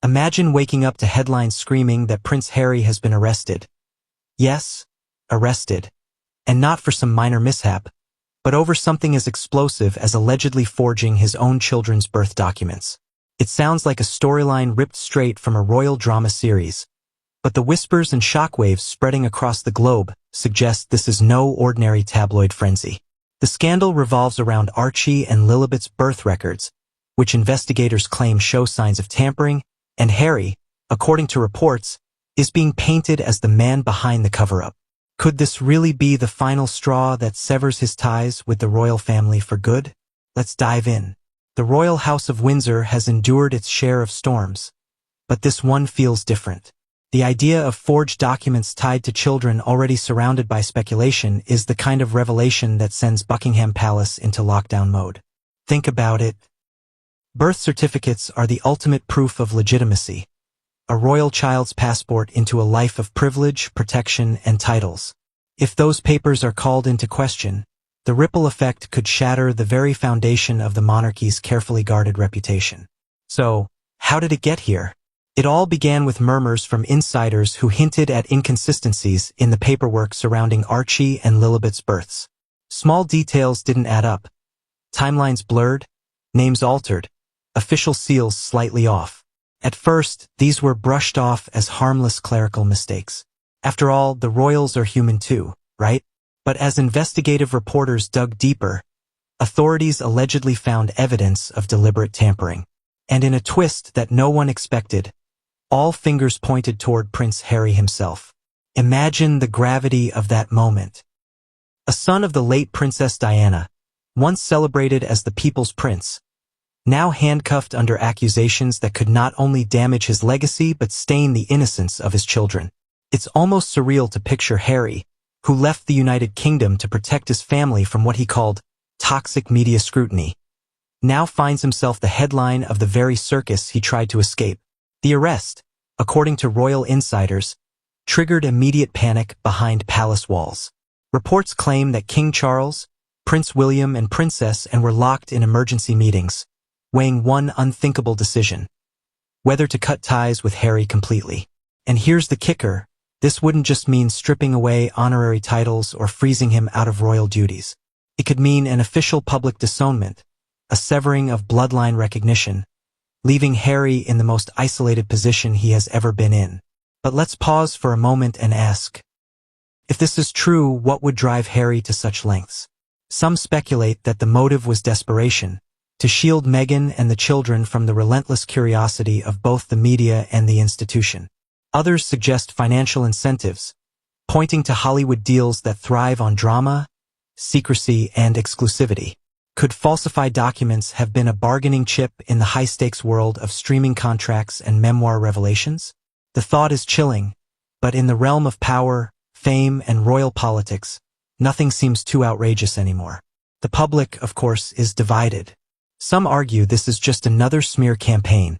Imagine waking up to headlines screaming that Prince Harry has been arrested. Yes, arrested. And not for some minor mishap, but over something as explosive as allegedly forging his own children's birth documents. It sounds like a storyline ripped straight from a royal drama series, but the whispers and shockwaves spreading across the globe suggest this is no ordinary tabloid frenzy. The scandal revolves around Archie and Lilibet's birth records, which investigators claim show signs of tampering, and Harry, according to reports, is being painted as the man behind the cover-up. Could this really be the final straw that severs his ties with the royal family for good? Let's dive in. The Royal House of Windsor has endured its share of storms, but this one feels different. The idea of forged documents tied to children already surrounded by speculation is the kind of revelation that sends Buckingham Palace into lockdown mode. Think about it. Birth certificates are the ultimate proof of legitimacy, a royal child's passport into a life of privilege, protection, and titles. If those papers are called into question, the ripple effect could shatter the very foundation of the monarchy's carefully guarded reputation. So, how did it get here? It all began with murmurs from insiders who hinted at inconsistencies in the paperwork surrounding Archie and Lilibet's births. Small details didn't add up. Timelines blurred, names altered, official seals slightly off. At first, these were brushed off as harmless clerical mistakes. After all, the royals are human too, right? But as investigative reporters dug deeper, authorities allegedly found evidence of deliberate tampering. And in a twist that no one expected, all fingers pointed toward Prince Harry himself. Imagine the gravity of that moment. A son of the late Princess Diana, once celebrated as the People's Prince, now handcuffed under accusations that could not only damage his legacy but stain the innocence of his children. It's almost surreal to picture Harry, who left the United Kingdom to protect his family from what he called toxic media scrutiny, now finds himself the headline of the very circus he tried to escape. The arrest, according to royal insiders, triggered immediate panic behind palace walls. Reports claim that King Charles, Prince William, and Princess Anne were locked in emergency meetings, weighing one unthinkable decision: whether to cut ties with Harry completely. And here's the kicker: this wouldn't just mean stripping away honorary titles or freezing him out of royal duties. It could mean an official public disownment, a severing of bloodline recognition, leaving Harry in the most isolated position he has ever been in. But let's pause for a moment and ask, if this is true, what would drive Harry to such lengths? Some speculate that the motive was desperation, to shield Meghan and the children from the relentless curiosity of both the media and the institution. Others suggest financial incentives, pointing to Hollywood deals that thrive on drama, secrecy, and exclusivity. Could falsified documents have been a bargaining chip in the high-stakes world of streaming contracts and memoir revelations? The thought is chilling, but in the realm of power, fame, and royal politics, nothing seems too outrageous anymore. The public, of course, is divided. Some argue this is just another smear campaign,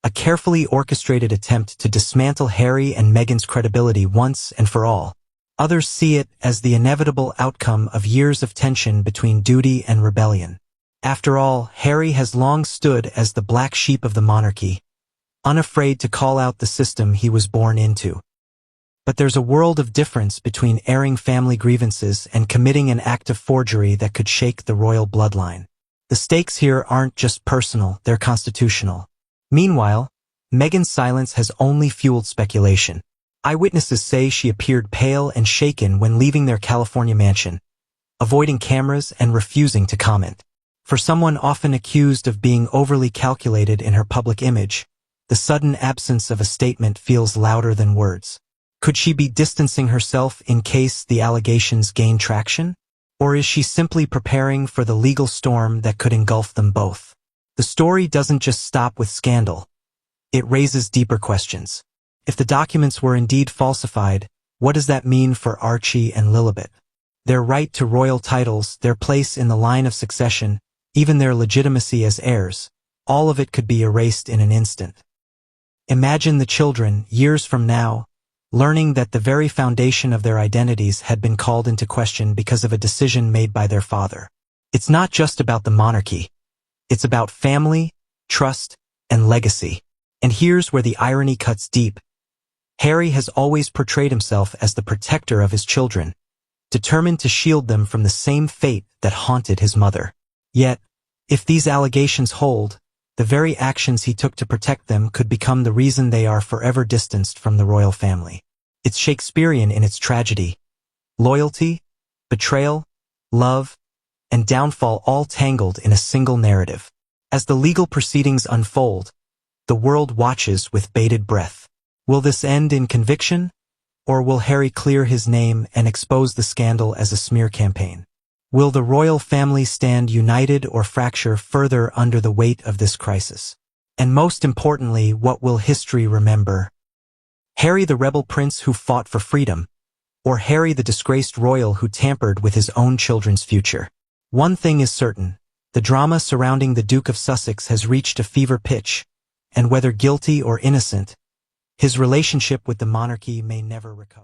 a carefully orchestrated attempt to dismantle Harry and Meghan's credibility once and for all. Others see it as the inevitable outcome of years of tension between duty and rebellion. After all, Harry has long stood as the black sheep of the monarchy, unafraid to call out the system he was born into. But there's a world of difference between airing family grievances and committing an act of forgery that could shake the royal bloodline. The stakes here aren't just personal, they're constitutional. Meanwhile, Meghan's silence has only fueled speculation. Eyewitnesses say she appeared pale and shaken when leaving their California mansion, avoiding cameras and refusing to comment. For someone often accused of being overly calculated in her public image, the sudden absence of a statement feels louder than words. Could she be distancing herself in case the allegations gain traction? Or is she simply preparing for the legal storm that could engulf them both? The story doesn't just stop with scandal. It raises deeper questions. If the documents were indeed falsified, what does that mean for Archie and Lilibet? Their right to royal titles, their place in the line of succession, even their legitimacy as heirs, all of it could be erased in an instant. Imagine the children, years from now, learning that the very foundation of their identities had been called into question because of a decision made by their father. It's not just about the monarchy. It's about family, trust, and legacy. And here's where the irony cuts deep. Harry has always portrayed himself as the protector of his children, determined to shield them from the same fate that haunted his mother. Yet, if these allegations hold, the very actions he took to protect them could become the reason they are forever distanced from the royal family. It's Shakespearean in its tragedy. Loyalty, betrayal, love, and downfall all tangled in a single narrative. As the legal proceedings unfold, the world watches with bated breath. Will this end in conviction? Or will Harry clear his name and expose the scandal as a smear campaign? Will the royal family stand united or fracture further under the weight of this crisis? And most importantly, what will history remember? Harry the rebel prince who fought for freedom, or Harry the disgraced royal who tampered with his own children's future? One thing is certain, the drama surrounding the Duke of Sussex has reached a fever pitch, and whether guilty or innocent, his relationship with the monarchy may never recover.